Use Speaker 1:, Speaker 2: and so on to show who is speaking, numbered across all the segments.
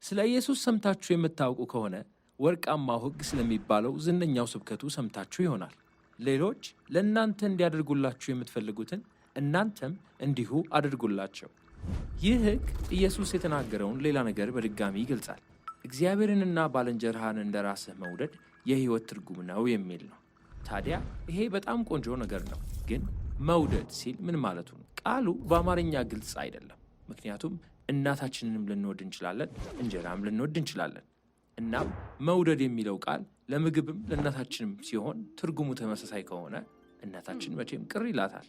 Speaker 1: ስለ ኢየሱስ ሰምታችሁ የምታውቁ ከሆነ ወርቃማው ሕግ ስለሚባለው ዝነኛው ስብከቱ ሰምታችሁ ይሆናል። ሌሎች ለእናንተ እንዲያደርጉላችሁ የምትፈልጉትን እናንተም እንዲሁ አድርጉላቸው። ይህ ሕግ ኢየሱስ የተናገረውን ሌላ ነገር በድጋሚ ይገልጻል። እግዚአብሔርንና ባልንጀራህን እንደ ራስህ መውደድ የሕይወት ትርጉም ነው የሚል ነው። ታዲያ ይሄ በጣም ቆንጆ ነገር ነው። ግን መውደድ ሲል ምን ማለቱ ነው? ቃሉ በአማርኛ ግልጽ አይደለም። ምክንያቱም እናታችንንም ልንወድ እንችላለን፣ እንጀራም ልንወድ እንችላለን። እናም መውደድ የሚለው ቃል ለምግብም ለእናታችንም ሲሆን ትርጉሙ ተመሳሳይ ከሆነ እናታችን መቼም ቅር ይላታል።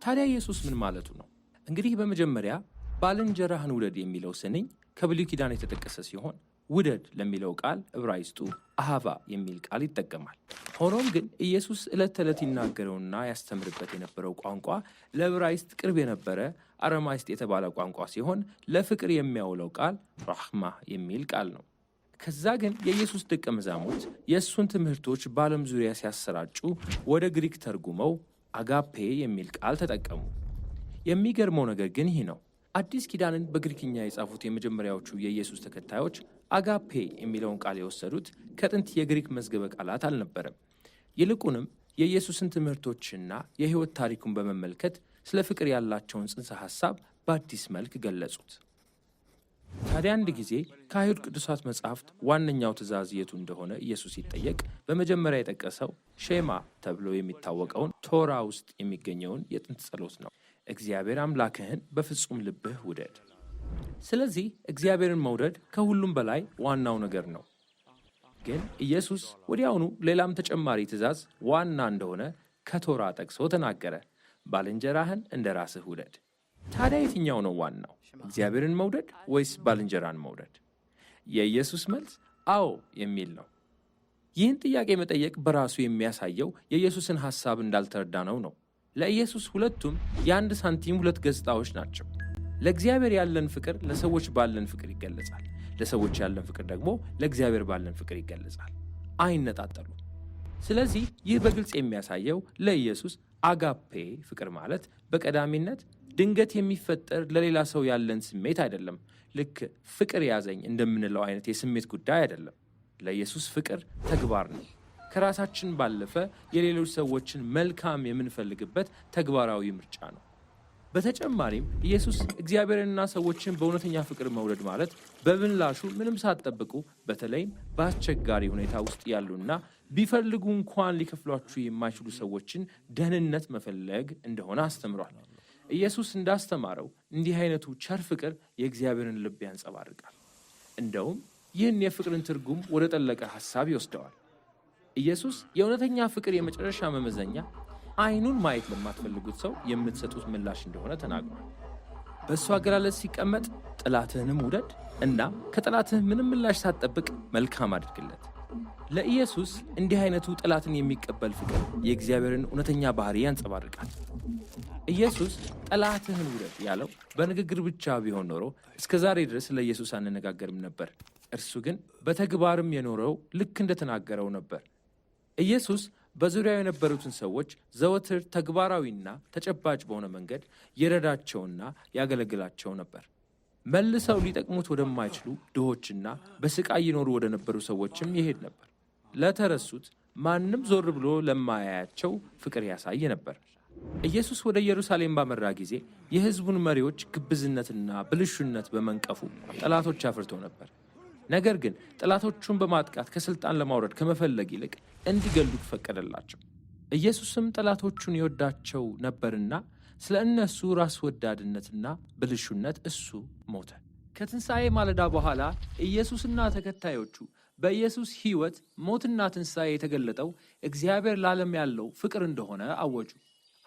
Speaker 1: ታዲያ ኢየሱስ ምን ማለቱ ነው? እንግዲህ በመጀመሪያ ባልንጀራህን ውደድ የሚለው ስንኝ ከብሉይ ኪዳን የተጠቀሰ ሲሆን ውደድ ለሚለው ቃል ዕብራይስጡ አሃቫ የሚል ቃል ይጠቀማል። ሆኖም ግን ኢየሱስ ዕለት ተዕለት ይናገረውና ያስተምርበት የነበረው ቋንቋ ለዕብራይስጥ ቅርብ የነበረ አረማይስጥ የተባለ ቋንቋ ሲሆን ለፍቅር የሚያውለው ቃል ራህማ የሚል ቃል ነው። ከዛ ግን የኢየሱስ ደቀ መዛሙርት የእሱን ትምህርቶች በዓለም ዙሪያ ሲያሰራጩ ወደ ግሪክ ተርጉመው አጋፔ የሚል ቃል ተጠቀሙ። የሚገርመው ነገር ግን ይህ ነው። አዲስ ኪዳንን በግሪክኛ የጻፉት የመጀመሪያዎቹ የኢየሱስ ተከታዮች አጋፔ የሚለውን ቃል የወሰዱት ከጥንት የግሪክ መዝገበ ቃላት አልነበረም። ይልቁንም የኢየሱስን ትምህርቶችና የሕይወት ታሪኩን በመመልከት ስለ ፍቅር ያላቸውን ጽንሰ ሐሳብ በአዲስ መልክ ገለጹት። ታዲያ አንድ ጊዜ ከአይሁድ ቅዱሳት መጻሕፍት ዋነኛው ትእዛዝ የቱ እንደሆነ ኢየሱስ ሲጠየቅ በመጀመሪያ የጠቀሰው ሼማ ተብሎ የሚታወቀውን ቶራ ውስጥ የሚገኘውን የጥንት ጸሎት ነው። እግዚአብሔር አምላክህን በፍጹም ልብህ ውደድ። ስለዚህ እግዚአብሔርን መውደድ ከሁሉም በላይ ዋናው ነገር ነው። ግን ኢየሱስ ወዲያውኑ ሌላም ተጨማሪ ትእዛዝ ዋና እንደሆነ ከቶራ ጠቅሶ ተናገረ። ባልንጀራህን እንደ ራስህ ውደድ። ታዲያ የትኛው ነው ዋናው? እግዚአብሔርን መውደድ ወይስ ባልንጀራን መውደድ? የኢየሱስ መልስ አዎ የሚል ነው። ይህን ጥያቄ መጠየቅ በራሱ የሚያሳየው የኢየሱስን ሐሳብ እንዳልተረዳነው ነው። ለኢየሱስ ሁለቱም የአንድ ሳንቲም ሁለት ገጽታዎች ናቸው። ለእግዚአብሔር ያለን ፍቅር ለሰዎች ባለን ፍቅር ይገለጻል። ለሰዎች ያለን ፍቅር ደግሞ ለእግዚአብሔር ባለን ፍቅር ይገለጻል። አይነጣጠሉም። ስለዚህ ይህ በግልጽ የሚያሳየው ለኢየሱስ አጋፔ ፍቅር ማለት በቀዳሚነት ድንገት የሚፈጠር ለሌላ ሰው ያለን ስሜት አይደለም። ልክ ፍቅር ያዘኝ እንደምንለው አይነት የስሜት ጉዳይ አይደለም። ለኢየሱስ ፍቅር ተግባር ነው። ከራሳችን ባለፈ የሌሎች ሰዎችን መልካም የምንፈልግበት ተግባራዊ ምርጫ ነው። በተጨማሪም ኢየሱስ እግዚአብሔርንና ሰዎችን በእውነተኛ ፍቅር መውደድ ማለት በምላሹ ምንም ሳትጠብቁ በተለይም በአስቸጋሪ ሁኔታ ውስጥ ያሉና ቢፈልጉ እንኳን ሊከፍሏችሁ የማይችሉ ሰዎችን ደህንነት መፈለግ እንደሆነ አስተምሯል። ኢየሱስ እንዳስተማረው እንዲህ አይነቱ ቸር ፍቅር የእግዚአብሔርን ልብ ያንጸባርቃል። እንደውም ይህን የፍቅርን ትርጉም ወደ ጠለቀ ሐሳብ ይወስደዋል። ኢየሱስ የእውነተኛ ፍቅር የመጨረሻ መመዘኛ አይኑን ማየት ለማትፈልጉት ሰው የምትሰጡት ምላሽ እንደሆነ ተናግሯል። በእሱ አገላለጽ ሲቀመጥ ጠላትህንም ውደድ እና ከጠላትህ ምንም ምላሽ ሳትጠብቅ መልካም አድርግለት። ለኢየሱስ እንዲህ አይነቱ ጠላትን የሚቀበል ፍቅር የእግዚአብሔርን እውነተኛ ባህሪ ያንጸባርቃል። ኢየሱስ ጠላትህን ውደድ ያለው በንግግር ብቻ ቢሆን ኖሮ እስከ ዛሬ ድረስ ለኢየሱስ አንነጋገርም ነበር። እርሱ ግን በተግባርም የኖረው ልክ እንደተናገረው ነበር። ኢየሱስ በዙሪያው የነበሩትን ሰዎች ዘወትር ተግባራዊና ተጨባጭ በሆነ መንገድ ይረዳቸውና ያገለግላቸው ነበር። መልሰው ሊጠቅሙት ወደማይችሉ ድሆችና በስቃይ ይኖሩ ወደ ነበሩ ሰዎችም ይሄድ ነበር። ለተረሱት ማንም ዞር ብሎ ለማያያቸው ፍቅር ያሳይ ነበር። ኢየሱስ ወደ ኢየሩሳሌም ባመራ ጊዜ የሕዝቡን መሪዎች ግብዝነትና ብልሹነት በመንቀፉ ጠላቶች አፍርቶ ነበር። ነገር ግን ጠላቶቹን በማጥቃት ከስልጣን ለማውረድ ከመፈለግ ይልቅ እንዲገሉት ፈቀደላቸው። ኢየሱስም ጠላቶቹን ይወዳቸው ነበርና ስለ እነሱ ራስ ወዳድነትና ብልሹነት እሱ ሞተ። ከትንሣኤ ማለዳ በኋላ ኢየሱስና ተከታዮቹ በኢየሱስ ሕይወት ሞትና ትንሣኤ የተገለጠው እግዚአብሔር ለዓለም ያለው ፍቅር እንደሆነ አወጁ።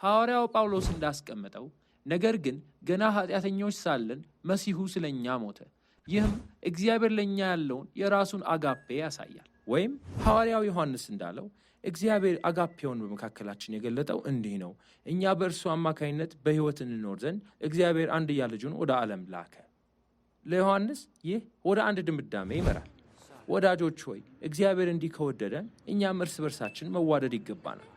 Speaker 1: ሐዋርያው ጳውሎስ እንዳስቀመጠው ነገር ግን ገና ኃጢአተኞች ሳለን መሲሁ ስለኛ ሞተ። ይህም እግዚአብሔር ለኛ ያለውን የራሱን አጋፔ ያሳያል። ወይም ሐዋርያው ዮሐንስ እንዳለው እግዚአብሔር አጋፔውን በመካከላችን የገለጠው እንዲህ ነው፣ እኛ በእርሱ አማካይነት በሕይወት እንኖር ዘንድ እግዚአብሔር አንድያ ልጁን ወደ ዓለም ላከ። ለዮሐንስ ይህ ወደ አንድ ድምዳሜ ይመራል። ወዳጆች ሆይ እግዚአብሔር እንዲህ ከወደደን እኛም እርስ በርሳችን መዋደድ ይገባናል።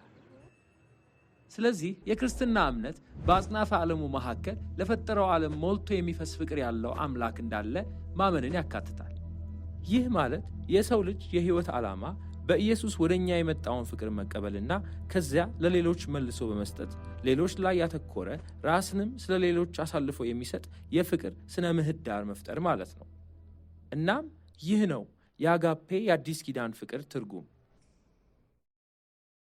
Speaker 1: ስለዚህ የክርስትና እምነት በአጽናፈ ዓለሙ መካከል ለፈጠረው ዓለም ሞልቶ የሚፈስ ፍቅር ያለው አምላክ እንዳለ ማመንን ያካትታል። ይህ ማለት የሰው ልጅ የሕይወት ዓላማ በኢየሱስ ወደኛ የመጣውን ፍቅር መቀበልና ከዚያ ለሌሎች መልሶ በመስጠት ሌሎች ላይ ያተኮረ ራስንም ስለ ሌሎች አሳልፎ የሚሰጥ የፍቅር ስነ ምህዳር መፍጠር ማለት ነው። እናም ይህ ነው የአጋፔ የአዲስ ኪዳን ፍቅር ትርጉም።